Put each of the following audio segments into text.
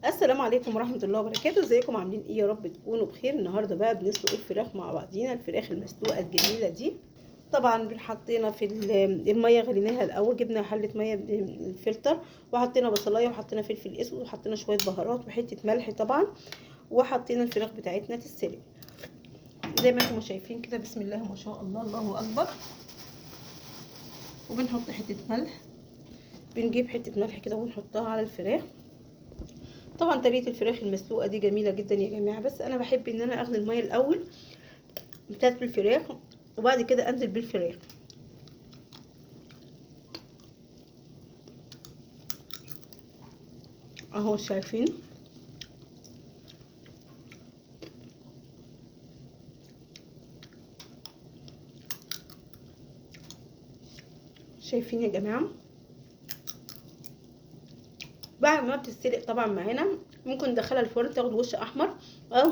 السلام عليكم ورحمة الله وبركاته. ازيكم عاملين ايه؟ يا رب تكونوا بخير. النهارده بقى بنسلق الفراخ مع بعضينا، الفراخ المسلوقة الجميلة دي. طبعا حطينا في المية، غليناها الاول، جبنا حلة مية بالفلتر، وحطينا بصلاية وحطينا فلفل اسود وحطينا شوية بهارات وحتة ملح طبعا، وحطينا الفراخ بتاعتنا تتسلق زي ما انتم شايفين كده. بسم الله ما شاء الله، الله اكبر. وبنحط حتة ملح، بنجيب حتة ملح كده ونحطها على الفراخ. طبعا طريقه الفراخ المسلوقه دي جميله جدا يا جماعه، بس انا بحب ان انا اغلي الميه الاول بتاعت الفراخ وبعد كده انزل بالفراخ اهو. شايفين؟ شايفين يا جماعه؟ بعد ما بتتسلق طبعا معانا ممكن ندخلها الفرن تاخد وش احمر، او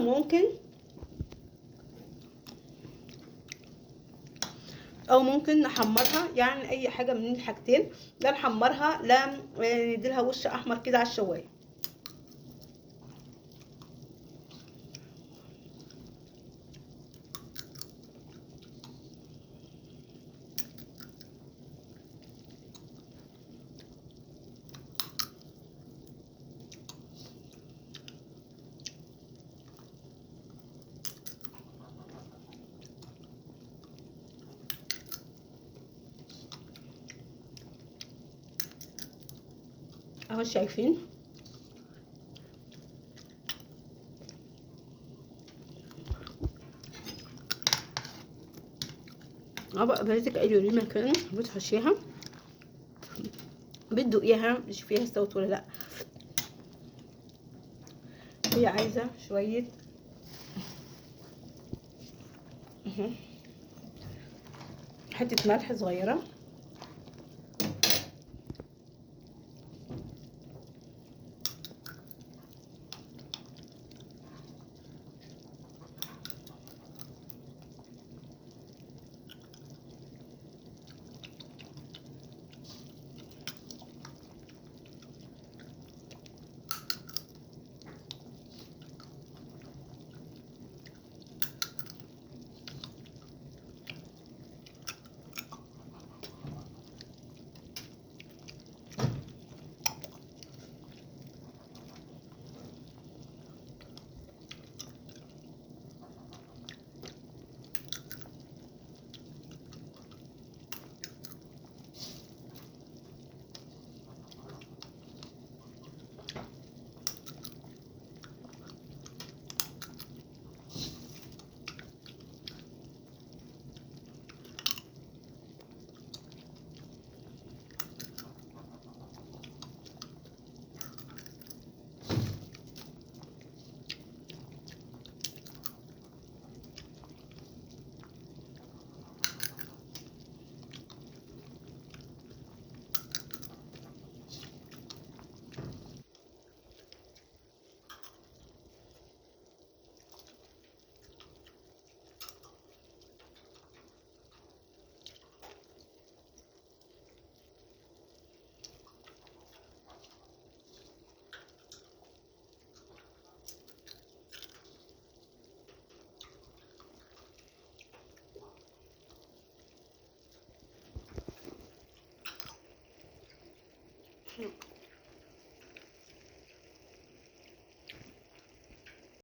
ممكن نحمرها، يعني اي حاجه من الحاجتين، لا نحمرها لا نديلها وش احمر كده على الشوايه. اهو شايفين؟ اهو بقى بنتك اي مكان بتحشيها، بتدوقيها تشوفيها استوت ولا لا. هي عايزه شويه حته ملح صغيره